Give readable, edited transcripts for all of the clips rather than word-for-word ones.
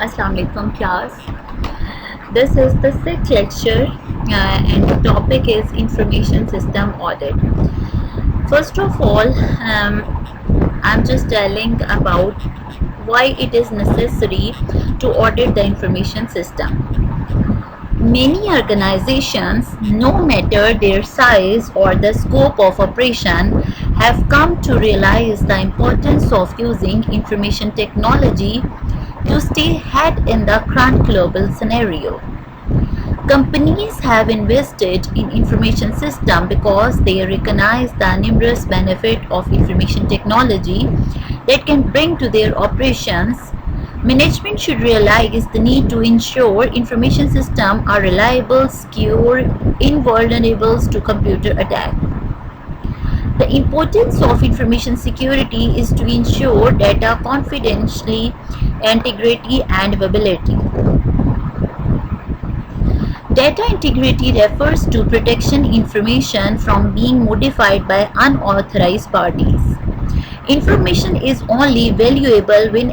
Assalamu alaikum class. This is the sixth lecture and the topic is information system audit. First of all, I'm just telling about why it is necessary to audit the information system. Many organizations, no matter their size or the scope of operation, have come to realize the importance of using information technology to stay ahead in the current global scenario. Companies have invested in information system because they recognize the numerous benefits of information technology that can bring to their operations. Management should realize the need to ensure information systems are reliable, secure, invulnerable to computer attack. The importance of information security is to ensure data confidentiality, integrity, and availability. Data integrity refers to protection information from being modified by unauthorized parties. Information is only valuable when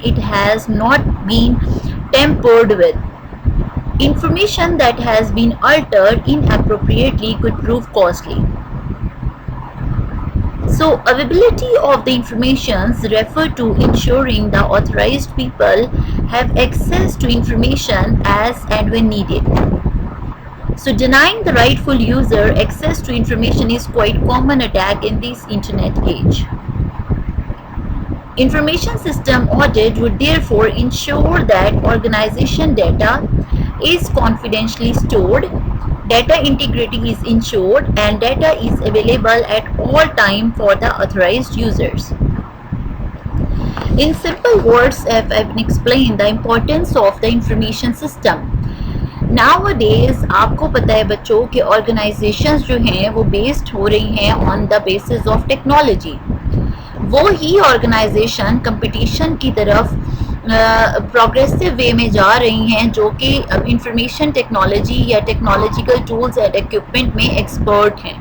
it has not been tampered with. Information that has been altered inappropriately could prove costly. So, availability of the information refer to ensuring the authorized people have access to information as and when needed. So, denying the rightful user access to information is quite common attack in this internet age. Information system audit would therefore ensure that organization data is confidentially stored, data integrity is ensured, and data is available at all time for the authorized users. In simple words, I've explained the importance of the information system. Nowadays आपको पता है बच्चों कि organizations जो हैं वो based हो रही हैं on the basis of technology. वो ही ऑर्गेनाइजेशन कंपटीशन की तरफ प्रोग्रेसिव वे में जा रही हैं जो कि इंफॉर्मेशन टेक्नोलॉजी या टेक्नोलॉजिकल टूल्स एंड इक्विपमेंट में एक्सपर्ट हैं.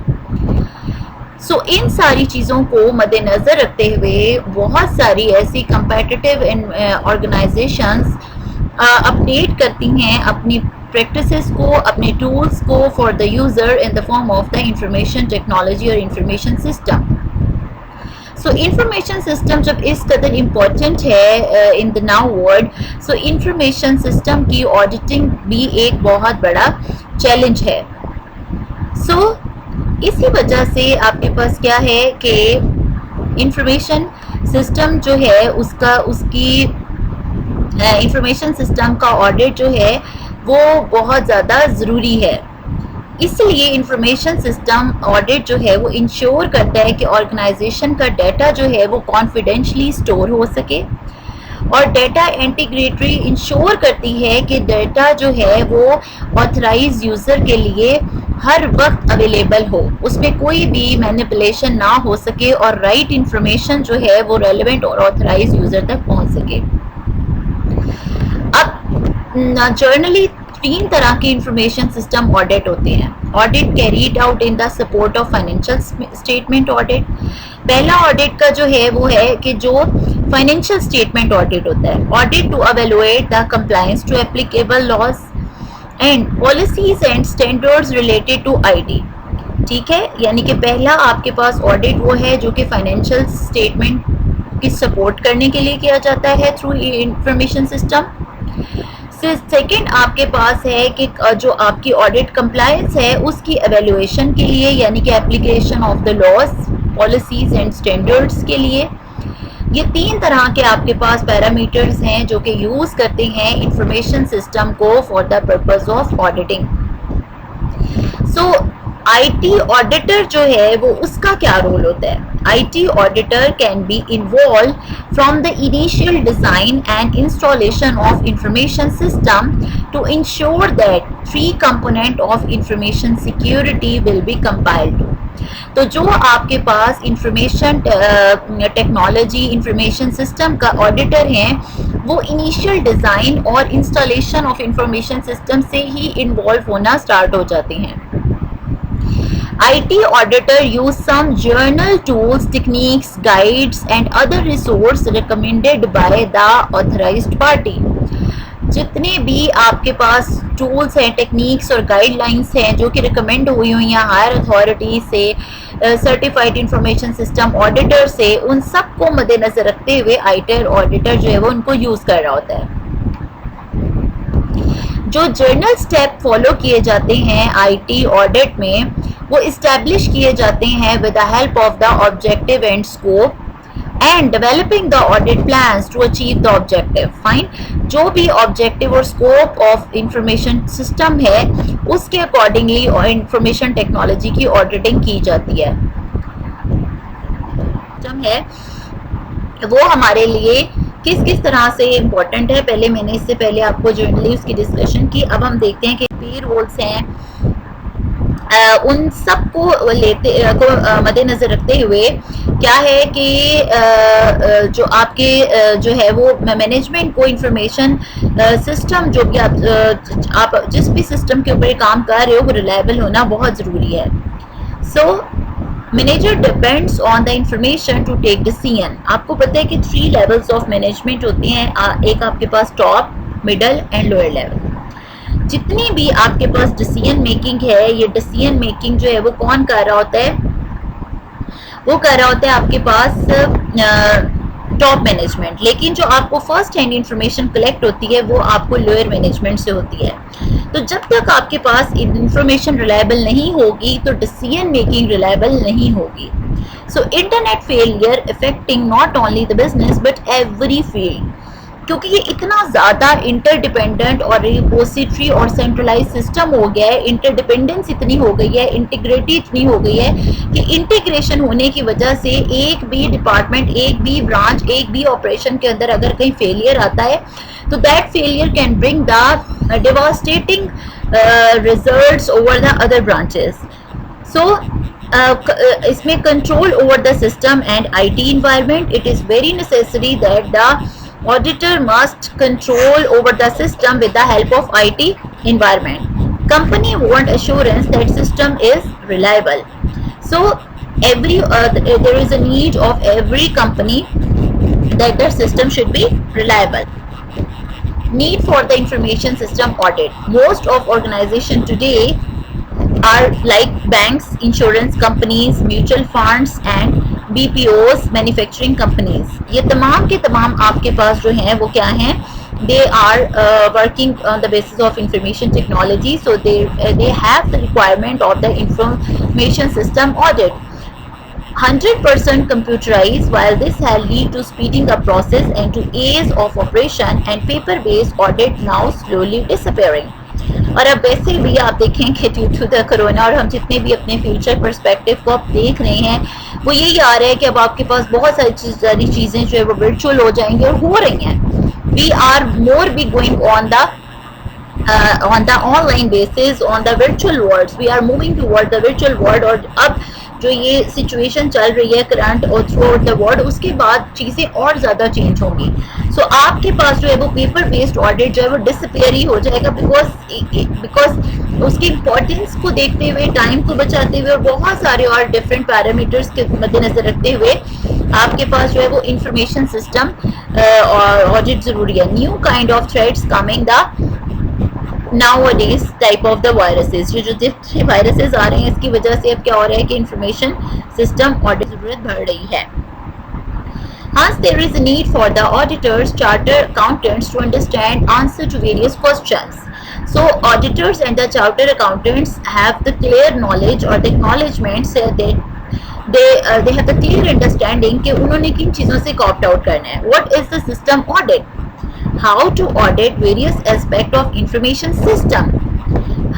सो इन सारी चीज़ों को मद्देनज़र रखते हुए बहुत सारी ऐसी कंपेटिटिव ऑर्गेनाइजेशंस अपडेट करती हैं अपनी प्रैक्टिसेस को, अपने टूल्स को for the user in the form of the information technology और information system. So information system जब इस कदर इम्पोर्टेंट है in the now world, so information system की ऑडिटिंग भी एक बहुत बड़ा चैलेंज है. सो इसी वजह से आपके पास क्या है कि इंफॉर्मेशन सिस्टम जो है उसकी इंफॉर्मेशन सिस्टम का ऑडिट जो है वो बहुत ज़्यादा ज़रूरी है. इसलिए इंफॉर्मेशन सिस्टम ऑडिट जो है वो इंश्योर करता है कि ऑर्गेनाइजेशन का डाटा जो है वो कॉन्फिडेंशली स्टोर हो सके, और डाटा इंटीग्रिटी इंश्योर करती है कि डाटा जो है वो ऑथराइज यूज़र के लिए हर वक्त अवेलेबल हो, उसमें कोई भी मैनिपुलेशन ना हो सके और राइट इंफॉर्मेशन जो है वो रेलेवेंट और ऑथराइज यूज़र तक पहुंच सके. अब जर्नली 3 तरह के इंफॉर्मेशन सिस्टम ऑडिट होते हैं. Audit carried out in the support of financial statement audit. पहला ऑडिट का जो है वो है कि जो फाइनेंशियल स्टेटमेंट ऑडिट होता है. Audit to evaluate the compliance to applicable laws and policies and standards related to IT. ठीक है, यानी कि पहला आपके पास ऑडिट वो है जो कि फाइनेंशियल स्टेटमेंट की सपोर्ट करने के लिए किया जाता है थ्रू इंफॉर्मेशन सिस्टम. सेकेंड आपके पास है कि जो आपकी ऑडिट कंप्लायंस है उसकी एवेल्युएशन के लिए, यानी कि application of the laws, policies and standards के लिए. ये 3 तरह के आपके पास पैरामीटर्स हैं जो कि यूज़ करते हैं इंफॉर्मेशन सिस्टम को for the purpose of auditing. So IT auditor जो है वो उसका क्या रोल होता है. IT auditor can be involved from the initial design and installation of information system to ensure that 3 component of information security will be compiled. तो जो आपके पास इंफॉर्मेशन टेक्नोलॉजी इंफॉर्मेशन सिस्टम का ऑडिटर हैं वो इनिशियल डिज़ाइन और installation of information system से ही involve होना start हो जाते हैं. IT auditor use some journal tools, techniques, guides and other resources recommended by the authorized party. जितने भी आपके पास टूल्स हैं, टेक्निक्स और गाइडलाइंस हैं जो कि रिकमेंड हुई हुई हैं हायर अथॉरिटी से, सर्टिफाइड इंफॉर्मेशन सिस्टम ऑडिटर से, उन सब को मद्देनजर रखते हुए आईटी ऑडिटर जो है वो उनको यूज कर रहा होता है। जो जर्नल स्टेप फॉलो किए जाते हैं आईटी ऑडिट में, वो इस्टेब्लिश किए जाते हैं with the help of the objective and scope and developing the audit plans to achieve the objective. Fine, जो भी ऑब्जेक्टिव और स्कोप ऑफ इंफॉर्मेशन सिस्टम है उसके अकॉर्डिंगली इंफॉर्मेशन टेक्नोलॉजी की ऑडिटिंग की जाती है। है वो हमारे लिए किस किस तरह से इम्पोर्टेंट है, पहले मैंने इससे पहले आपको जनरली उसकी डिस्कशन की। अब हम देखते हैं कि पे रोल्स हैं, उन सब को लेते को मद्देनजर रखते हुए क्या है कि जो आपके जो है वो मैनेजमेंट को इंफॉर्मेशन सिस्टम जो भी आप जिस भी सिस्टम के ऊपर काम कर रहे हो वो रिलायबल होना बहुत ज़रूरी है। So manager depends on the information to take decision. आपको पता है कि 3 लेवल्स ऑफ मैनेजमेंट होते हैं, एक आपके पास top, middle and lower level. जितनी भी आपके पास डिसीजन मेकिंग है, ये डिसीजन मेकिंग जो है वो कौन कर रहा होता है, वो कर रहा होता है आपके पास टॉप मैनेजमेंट। लेकिन जो आपको फर्स्ट हैंड इंफॉर्मेशन कलेक्ट होती है वो आपको लोअर मैनेजमेंट से होती है। तो जब तक आपके पास इंफॉर्मेशन रिलायबल नहीं होगी तो डिसीजन मेकिंग रिलायबल नहीं होगी। So internet failure affecting not only the business but every field, क्योंकि ये इतना ज़्यादा इंटरडिपेंडेंट और रिपोजिटरी और सेंट्रलाइज सिस्टम हो गया है, इंटरडिपेंडेंस इतनी हो गई है, इंटीग्रिटी इतनी हो गई है कि इंटीग्रेशन होने की वजह से एक भी डिपार्टमेंट, एक भी ब्रांच, एक भी ऑपरेशन के अंदर अगर कहीं फेलियर आता है तो that failure can bring the devastating results over the other branches. So इसमें control over the system and IT environment, it is very necessary that the auditor must control over the system with the help of IT environment. Company want assurance that system is reliable. So there is a need of every company that their system should be reliable. Need for the information system audit. Most of organization today are like banks, insurance companies, mutual funds and BPOs, manufacturing companies. ये तमाम के तमाम आपके पास जो हैं वो क्या हैं, they are working on the basis of information technology, so they have the requirement of the information system audit. 100% computerized, while this has lead to speeding up process and to ease of operation and paper-based audit now slowly disappearing. और अब वैसे भी आप देखें कि due to the corona और हम जितने भी अपने फ्यूचर पर्सपेक्टिव को आप देख रहे हैं वो यही आ रहा है कि अब आपके पास बहुत सारी चीज़ें जो है वो वर्चुअल हो जाएंगी और हो रही हैं। We are more be going on the online basis, on the virtual world, we are moving toward the virtual world. और अब जो ये सिचुएशन चल रही है करंट और थ्रू आउट द वर्ल्ड, उसके बाद चीज़ें और ज़्यादा चेंज होंगी। सो आपके पास जो है वो पेपर बेस्ड ऑडिट जो है वो डिसअपियर ही हो जाएगा, बिकॉज उसकी इम्पोर्टेंस को देखते हुए, टाइम को बचाते हुए और बहुत सारे और डिफरेंट पैरामीटर्स के मद्देनजर रखते हुए आपके पास जो है वो इंफॉर्मेशन सिस्टम ऑडिट ज़रूरी है। New kind of threats coming the nowadays type of the viruses, जो जितने वायरसेस आ रहे हैं इसकी वजह से अब क्या हो रहा है कि इंफॉर्मेशन सिस्टम ऑडिट की जरूरत बढ़ रही है। Hence, there is a need for the auditors, chartered accountants to understand answer to various questions. So, auditors and the chartered accountants have the clear knowledge or the acknowledgement that they have the clear understanding कि उन्होंने किन चीज़ों से opt out करना है। What is the system audit? How to audit various aspects of information system,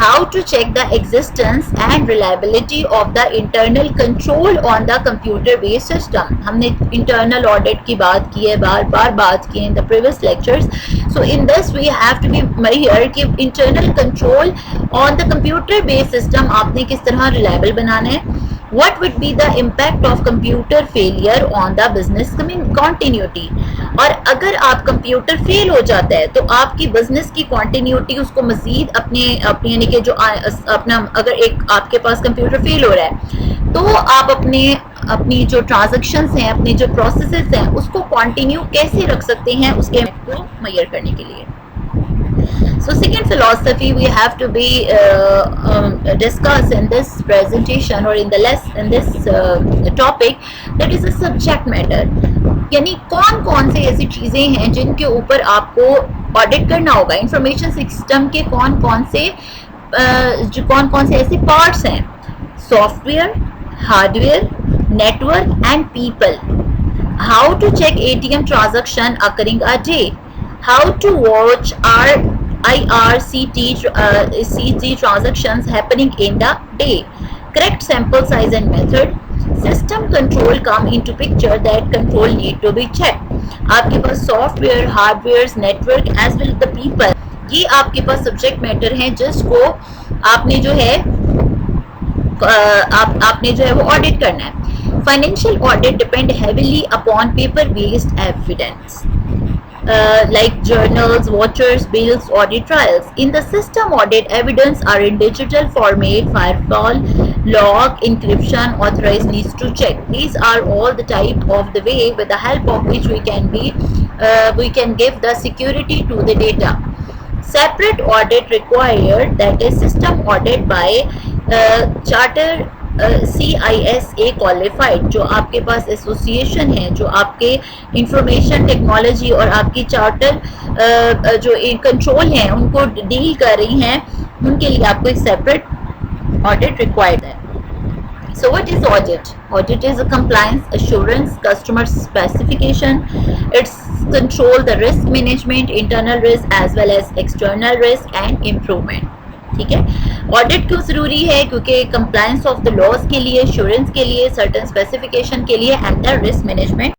how to check the existence and reliability of the internal control on the computer based system. हमने internal audit की बात की है, बार बात की है in the previous lectures. So in this we have to be aware कि internal control on the computer based system आपने किस तरह reliable बनाना है। What would be the impact of computer failure on the business continuity? और अगर आप computer fail हो जाता है तो आपकी बिजनेस की कंटिन्यूटी उसको मजीद अपने यानी कि जो अपना अगर एक आपके पास कंप्यूटर फेल हो रहा है तो आप अपनी जो ट्रांजैक्शंस हैं, अपनी जो प्रोसेसेस हैं उसको कंटिन्यू कैसे रख सकते हैं उसके को मेजर करने के लिए। So second philosophy we have to be discuss in this presentation or in this topic, that is a subject matter. यानी कौन कौन से ऐसी चीज़ें हैं जिनके ऊपर आपको ऑडिट करना होगा. इंफॉर्मेशन सिस्टम के कौन कौन से ऐसे पार्ट्स हैं. Software, hardware, network and people. How to check ATM transaction occurring a day. How to watch IRCT transactions happening in the day. Correct sample size and method. System control come into picture, that control need to be checked. आपके पास software, hardware, network as well the people, ये आपके पास subject matter हैं जिसको आपने जो है आपने जो है वो ऑडिट करना है. Financial audit depend heavily upon paper-based evidence, like journals, vouchers, bills, audit trails. In the system audit, evidence are in digital format, firewall, log, encryption, authorized needs to check. These are all the type of the way with the help of which we can give the security to the data. Separate audit required, that is system audit by charter CISA qualified. जो आपके पास association है, जो आपके information technology और आपकी charter जो control हैं उनको डील कर रही हैं, उनके लिए आपको एक सेपरेट ऑडिट रिक्वायर्ड है. So what is audit? Audit is a compliance, assurance, customer specification. It's control the risk management, internal risk as well as external risk and improvement. ठीक है. ऑडिट क्यों जरूरी है? क्योंकि कंप्लायंस ऑफ द लॉज के लिए, assurance के लिए, सर्टेन स्पेसिफिकेशन के लिए एंड द रिस्क मैनेजमेंट